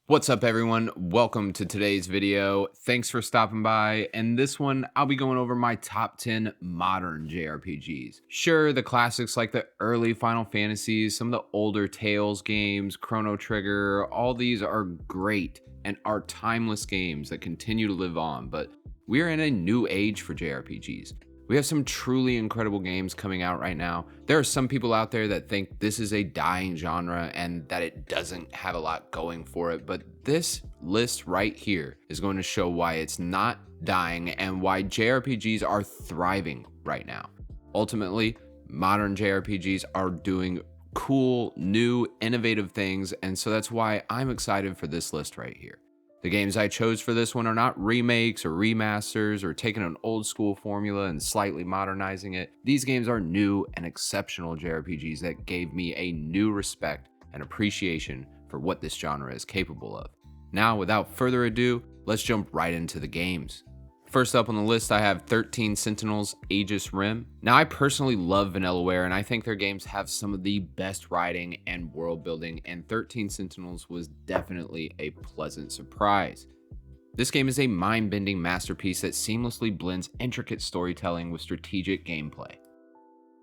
What's up everyone? Welcome to today's video. Thanks for stopping by. In this one, I'll be going over my top 10 modern JRPGs. Sure, the classics like the early Final Fantasies, some of the older Tales games, Chrono Trigger, all these are great and are timeless games that continue to live on, but we are in a new age for JRPGs. We have some truly incredible games coming out right now. There are some people out there that think this is a dying genre and that it doesn't have a lot going for it, but this list right here is going to show why it's not dying and why JRPGs are thriving right now. Ultimately, modern JRPGs are doing cool, new, innovative things, and so that's why I'm excited for this list right here. The games I chose for this one are not remakes or remasters or taking an old school formula and slightly modernizing it. These games are new and exceptional JRPGs that gave me a new respect and appreciation for what this genre is capable of. Now, without further ado, let's jump right into the games. First up on the list, I have 13 Sentinels, Aegis Rim. Now, I personally love Vanillaware, and I think their games have some of the best writing and world building, and 13 Sentinels was definitely a pleasant surprise. This game is a mind-bending masterpiece that seamlessly blends intricate storytelling with strategic gameplay.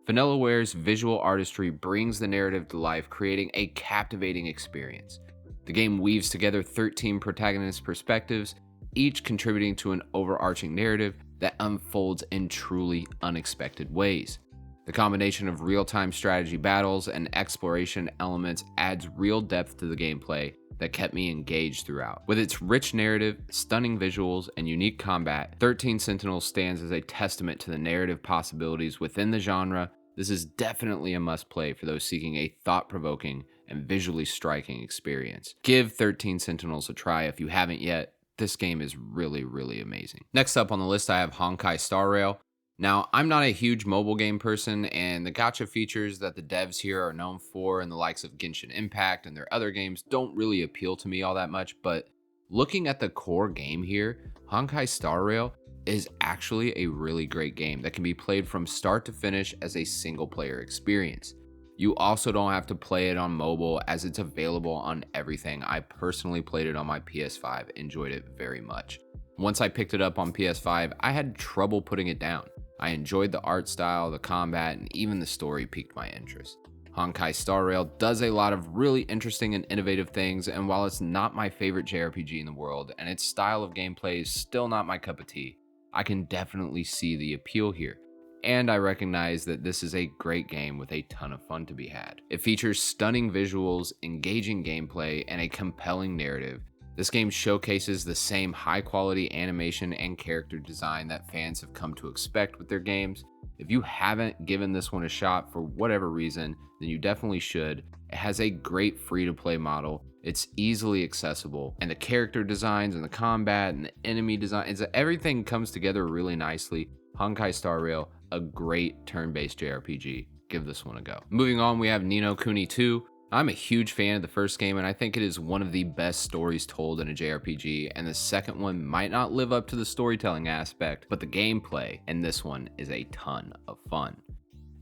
Vanillaware's visual artistry brings the narrative to life, creating a captivating experience. The game weaves together 13 protagonist perspectives, each contributing to an overarching narrative that unfolds in truly unexpected ways. The combination of real-time strategy battles and exploration elements adds real depth to the gameplay that kept me engaged throughout. With its rich narrative, stunning visuals, and unique combat, 13 Sentinels stands as a testament to the narrative possibilities within the genre. This is definitely a must-play for those seeking a thought-provoking and visually striking experience. Give 13 Sentinels a try if you haven't yet. This game is really amazing. Next up on the list, I have Honkai Star Rail. Now, I'm not a huge mobile game person, and the gacha features that the devs here are known for and the likes of Genshin Impact and their other games don't really appeal to me all that much, but looking at the core game here, Honkai Star Rail is actually a really great game that can be played from start to finish as a single player experience. You also don't have to play it on mobile as it's available on everything. I personally played it on my PS5, enjoyed it very much. Once I picked it up on PS5, I had trouble putting it down. I enjoyed the art style, the combat, and even the story piqued my interest. Honkai Star Rail does a lot of really interesting and innovative things, and while it's not my favorite JRPG in the world, and its style of gameplay is still not my cup of tea, I can definitely see the appeal here. And I recognize that this is a great game with a ton of fun to be had. It features stunning visuals, engaging gameplay, and a compelling narrative. This game showcases the same high quality animation and character design that fans have come to expect with their games. If you haven't given this one a shot for whatever reason, then you definitely should. It has a great free-to-play model. It's easily accessible, and the character designs and the combat and the enemy design, everything comes together really nicely. Honkai Star Rail, a great turn-based JRPG. Give this one a go. Moving on, we have Ni no Kuni 2. I'm a huge fan of the first game, and I think it is one of the best stories told in a JRPG, and the second one might not live up to the storytelling aspect, but the gameplay in this one is a ton of fun.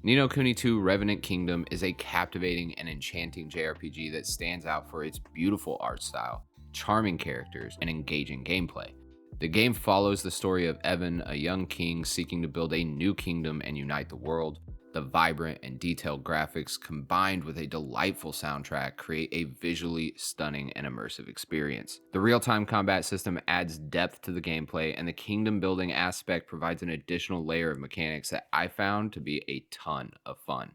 Ni no Kuni 2 Revenant Kingdom is a captivating and enchanting JRPG that stands out for its beautiful art style, charming characters, and engaging gameplay. The game follows the story of Evan, a young king seeking to build a new kingdom and unite the world. The vibrant and detailed graphics combined with a delightful soundtrack create a visually stunning and immersive experience. The real-time combat system adds depth to the gameplay, and the kingdom building aspect provides an additional layer of mechanics that I found to be a ton of fun.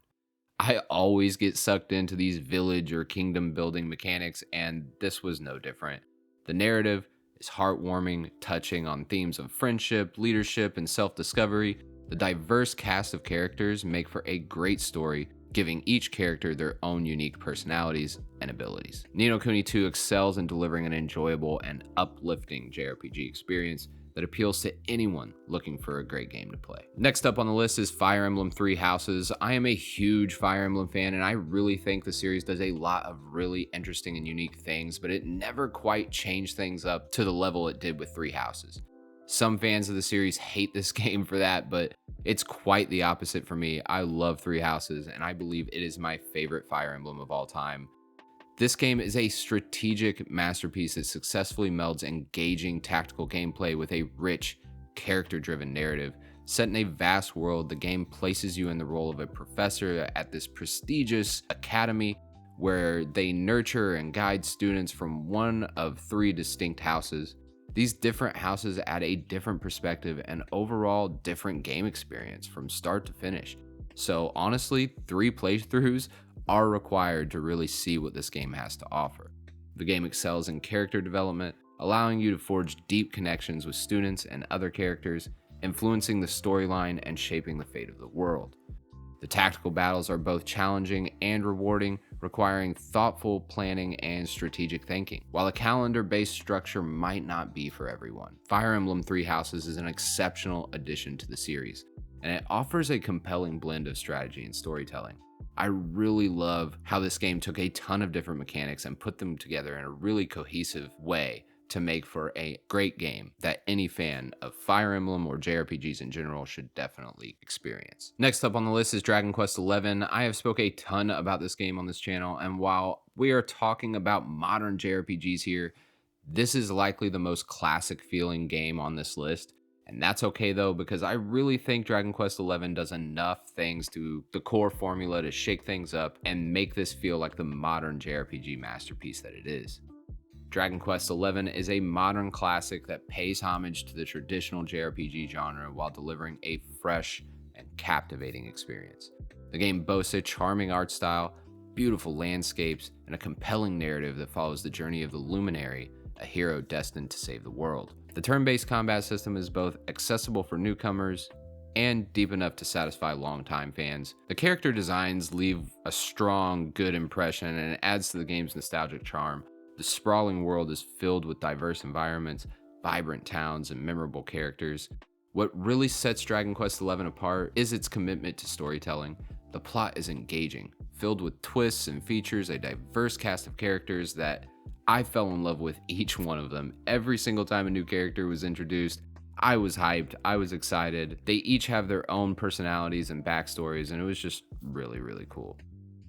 I always get sucked into these village or kingdom building mechanics, and this was no different. The narrative is heartwarming, touching on themes of friendship, leadership, and self-discovery. The diverse cast of characters make for a great story, giving each character their own unique personalities and abilities. Ni no Kuni 2 excels in delivering an enjoyable and uplifting JRPG experience that appeals to anyone looking for a great game to play. Next up on the list is Fire Emblem Three Houses. I am a huge Fire Emblem fan, and I really think the series does a lot of really interesting and unique things, but it never quite changed things up to the level it did with Three Houses. Some fans of the series hate this game for that, but it's quite the opposite for me. I love Three Houses, and I believe it is my favorite Fire Emblem of all time. This game is a strategic masterpiece that successfully melds engaging tactical gameplay with a rich, character-driven narrative. Set in a vast world, the game places you in the role of a professor at this prestigious academy where they nurture and guide students from one of 3 distinct houses. These different houses add a different perspective and overall different game experience from start to finish. So honestly, 3 playthroughs are required to really see what this game has to offer. The game excels in character development, allowing you to forge deep connections with students and other characters, influencing the storyline and shaping the fate of the world. The tactical battles are both challenging and rewarding, requiring thoughtful planning and strategic thinking. While a calendar-based structure might not be for everyone, Fire Emblem Three Houses is an exceptional addition to the series, and it offers a compelling blend of strategy and storytelling. I really love how this game took a ton of different mechanics and put them together in a really cohesive way to make for a great game that any fan of Fire Emblem or JRPGs in general should definitely experience. Next up on the list is Dragon Quest XI. I have spoke a ton about this game on this channel, and while we are talking about modern JRPGs here, this is likely the most classic feeling game on this list. And that's okay though, because I really think Dragon Quest XI does enough things to the core formula to shake things up and make this feel like the modern JRPG masterpiece that it is. Dragon Quest XI is a modern classic that pays homage to the traditional JRPG genre while delivering a fresh and captivating experience. The game boasts a charming art style, beautiful landscapes, and a compelling narrative that follows the journey of the Luminary, a hero destined to save the world. The turn-based combat system is both accessible for newcomers and deep enough to satisfy longtime fans. The character designs leave a strong, good impression, and it adds to the game's nostalgic charm. The sprawling world is filled with diverse environments, vibrant towns, and memorable characters. What really sets Dragon Quest XI apart is its commitment to storytelling. The plot is engaging, filled with twists and features a diverse cast of characters that I fell in love with each one of them. Every single time a new character was introduced, I was hyped, I was excited. They each have their own personalities and backstories, and it was just really, really cool.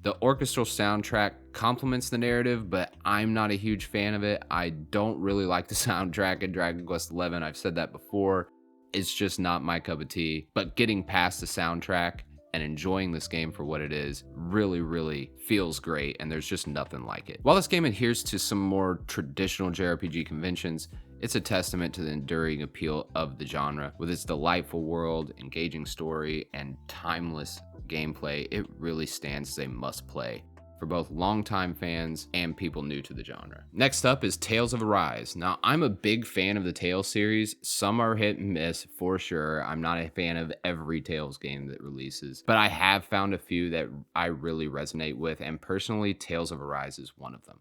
The orchestral soundtrack complements the narrative, but I'm not a huge fan of it. I don't really like the soundtrack in Dragon Quest XI. I've said that before. It's just not my cup of tea. But getting past the soundtrack and enjoying this game for what it is really, really feels great, and there's just nothing like it. While this game adheres to some more traditional JRPG conventions, it's a testament to the enduring appeal of the genre. With its delightful world, engaging story, and timeless gameplay, it really stands as a must-play for both longtime fans and people new to the genre. Next up is Tales of Arise. Now, I'm a big fan of the Tales series. Some are hit and miss for sure. I'm not a fan of every Tales game that releases, but I have found a few that I really resonate with, and personally, Tales of Arise is one of them.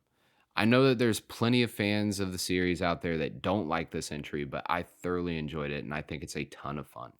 I know that there's plenty of fans of the series out there that don't like this entry, but I thoroughly enjoyed it, and I think it's a ton of fun.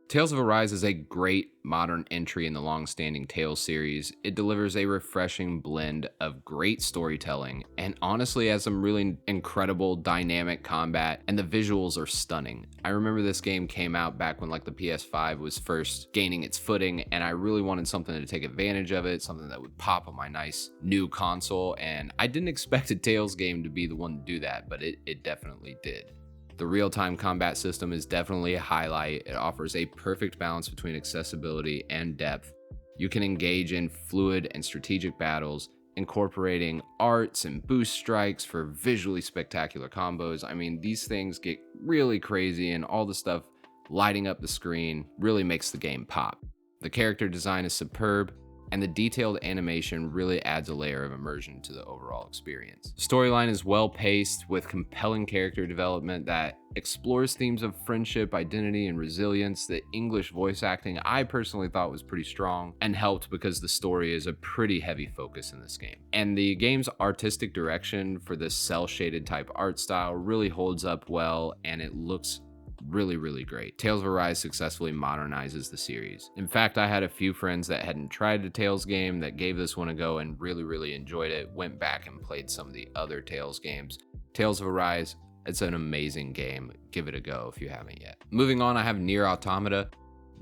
Tales of Arise is a great modern entry in the long-standing Tales series. It delivers a refreshing blend of great storytelling and honestly has some really incredible dynamic combat, and the visuals are stunning. I remember this game came out back when like the PS5 was first gaining its footing, and I really wanted something to take advantage of it, something that would pop on my nice new console, and I didn't expect a Tales game to be the one to do that, but it definitely did. The real-time combat system is definitely a highlight. It offers a perfect balance between accessibility and depth. You can engage in fluid and strategic battles, incorporating arts and boost strikes for visually spectacular combos. I mean, these things get really crazy, and all the stuff lighting up the screen really makes the game pop. The character design is superb, and the detailed animation really adds a layer of immersion to the overall experience. Storyline is well paced with compelling character development that explores themes of friendship, identity, and resilience. The English voice acting I personally thought was pretty strong and helped because the story is a pretty heavy focus in this game. And the game's artistic direction for this cel-shaded type art style really holds up well, and it looks really, really great. Tales of Arise successfully modernizes the series. In fact, I had a few friends that hadn't tried a Tales game that gave this one a go and really, really enjoyed it, went back and played some of the other Tales games. Tales of Arise, it's an amazing game. Give it a go if you haven't yet. Moving on, I have Nier Automata.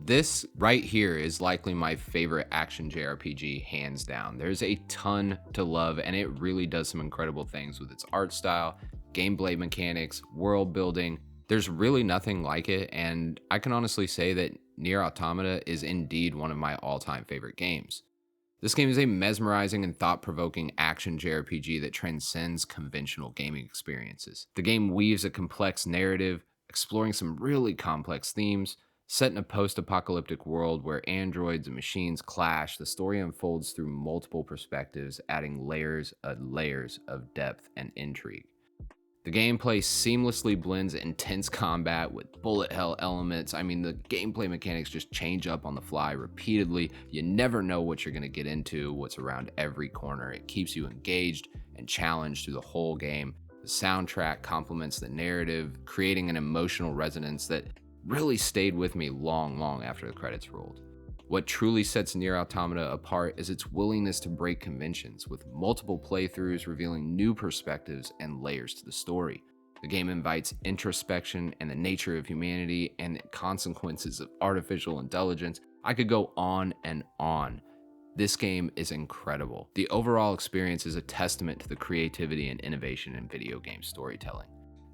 This right here is likely my favorite action JRPG, hands down. There's a ton to love, and it really does some incredible things with its art style, gameplay mechanics, world building. There's really nothing like it, and I can honestly say that Nier Automata is indeed one of my all-time favorite games. This game is a mesmerizing and thought-provoking action JRPG that transcends conventional gaming experiences. The game weaves a complex narrative, exploring some really complex themes. Set in a post-apocalyptic world where androids and machines clash, the story unfolds through multiple perspectives, adding layers and layers of depth and intrigue. The gameplay seamlessly blends intense combat with bullet hell elements. I mean, the gameplay mechanics just change up on the fly repeatedly. You never know what you're going to get into, what's around every corner. It keeps you engaged and challenged through the whole game. The soundtrack complements the narrative, creating an emotional resonance that really stayed with me long after the credits rolled. What truly sets Nier Automata apart is its willingness to break conventions, with multiple playthroughs revealing new perspectives and layers to the story. The game invites introspection and the nature of humanity and the consequences of artificial intelligence. I could go on and on. This game is incredible. The overall experience is a testament to the creativity and innovation in video game storytelling.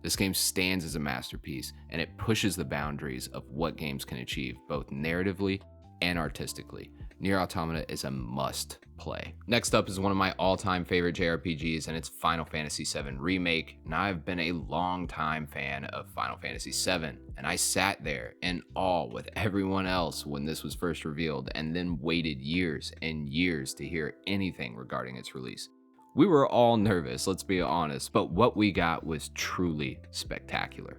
This game stands as a masterpiece, and it pushes the boundaries of what games can achieve, both narratively and artistically. Nier Automata is a must play. Next up is one of my all-time favorite JRPGs, and it's Final Fantasy VII Remake. Now, I've been a long-time fan of Final Fantasy VII, and I sat there in awe with everyone else when this was first revealed, and then waited years and years to hear anything regarding its release. We were all nervous, let's be honest, but what we got was truly spectacular.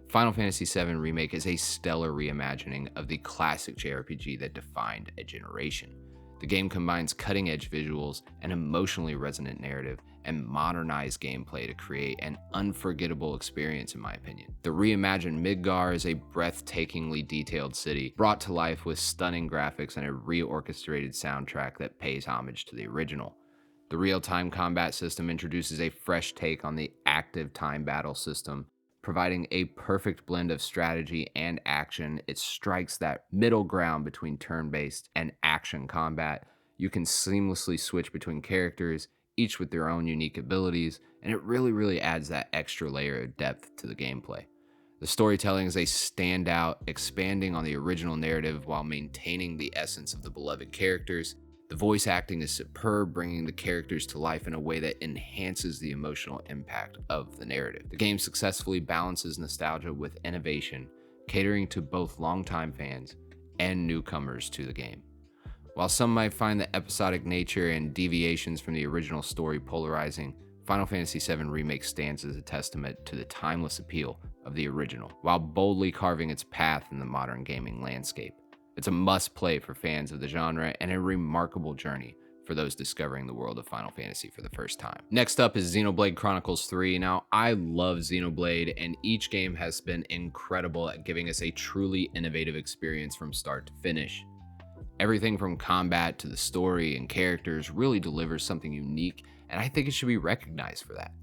Final Fantasy VII Remake is a stellar reimagining of the classic JRPG that defined a generation. The game combines cutting-edge visuals, an emotionally resonant narrative, and modernized gameplay to create an unforgettable experience, in my opinion. The reimagined Midgar is a breathtakingly detailed city, brought to life with stunning graphics and a reorchestrated soundtrack that pays homage to the original. The real-time combat system introduces a fresh take on the active time battle system, providing a perfect blend of strategy and action. It strikes that middle ground between turn-based and action combat. You can seamlessly switch between characters, each with their own unique abilities, and it really adds that extra layer of depth to the gameplay. The storytelling is a standout, expanding on the original narrative while maintaining the essence of the beloved characters. The voice acting is superb, bringing the characters to life in a way that enhances the emotional impact of the narrative. The game successfully balances nostalgia with innovation, catering to both longtime fans and newcomers to the game. While some might find the episodic nature and deviations from the original story polarizing, Final Fantasy VII Remake stands as a testament to the timeless appeal of the original, while boldly carving its path in the modern gaming landscape. It's a must-play for fans of the genre and a remarkable journey for those discovering the world of Final Fantasy for the first time. Next up is Xenoblade Chronicles 3. Now, I love Xenoblade, and each game has been incredible at giving us a truly innovative experience from start to finish. Everything from combat to the story and characters really delivers something unique, and I think it should be recognized for that.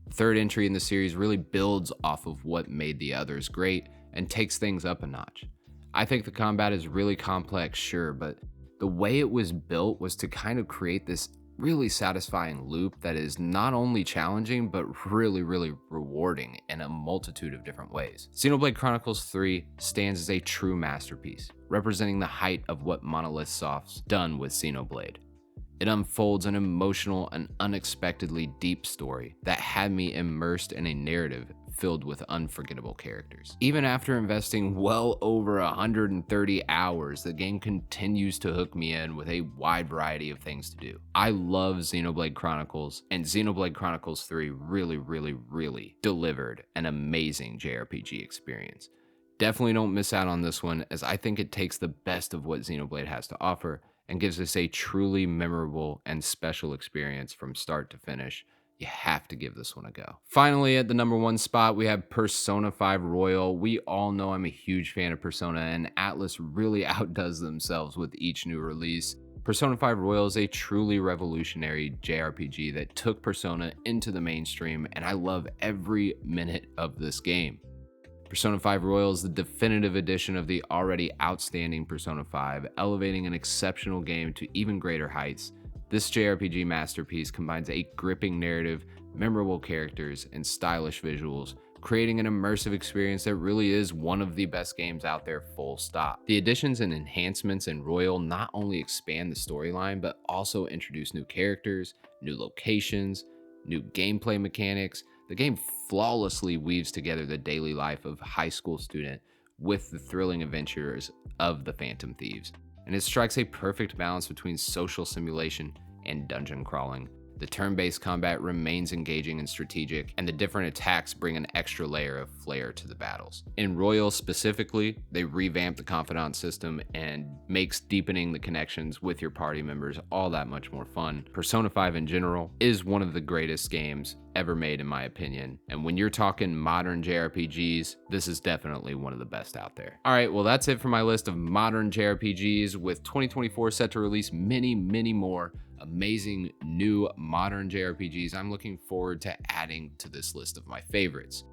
The third entry in the series really builds off of what made the others great and takes things up a notch. I think the combat is really complex, sure, but the way it was built was to kind of create this really satisfying loop that is not only challenging, but really rewarding in a multitude of different ways. Xenoblade Chronicles 3 stands as a true masterpiece, representing the height of what Monolith Soft's done with Xenoblade. It unfolds an emotional and unexpectedly deep story that had me immersed in a narrative filled with unforgettable characters. Even after investing well over 130 hours, the game continues to hook me in with a wide variety of things to do. I love Xenoblade Chronicles, and Xenoblade Chronicles 3 really delivered an amazing JRPG experience. Definitely don't miss out on this one, as I think it takes the best of what Xenoblade has to offer and gives us a truly memorable and special experience from start to finish. You have to give this one a go. Finally, at the number 1 spot, we have Persona 5 Royal. We all know I'm a huge fan of Persona, and Atlus really outdoes themselves with each new release. Persona 5 Royal is a truly revolutionary JRPG that took Persona into the mainstream, and I love every minute of this game. Persona 5 Royal is the definitive edition of the already outstanding Persona 5, elevating an exceptional game to even greater heights. This JRPG masterpiece combines a gripping narrative, memorable characters, and stylish visuals, creating an immersive experience that really is one of the best games out there, full stop. The additions and enhancements in Royal not only expand the storyline, but also introduce new characters, new locations, new gameplay mechanics. The game flawlessly weaves together the daily life of a high school student with the thrilling adventures of the Phantom Thieves, and it strikes a perfect balance between social simulation and dungeon crawling. The turn-based combat remains engaging and strategic, and the different attacks bring an extra layer of flair to the battles. In Royal specifically, they revamped the confidant system and makes deepening the connections with your party members all that much more fun. Persona 5 in general is one of the greatest games ever made in my opinion, and when you're talking modern JRPGs, this is definitely one of the best out there. Alright, well that's it for my list of modern JRPGs, with 2024 set to release many more amazing new modern JRPGs I'm looking forward to adding to this list of my favorites.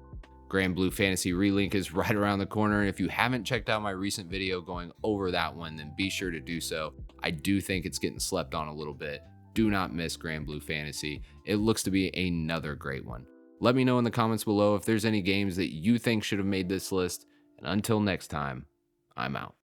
Grand Blue Fantasy Relink is right around the corner, and if you haven't checked out my recent video going over that one, then be sure to do so. I do think it's getting slept on a little bit. Do not miss Grand Blue Fantasy. It looks to be another great one. Let me know in the comments below if there's any games that you think should have made this list, and until next time, I'm out.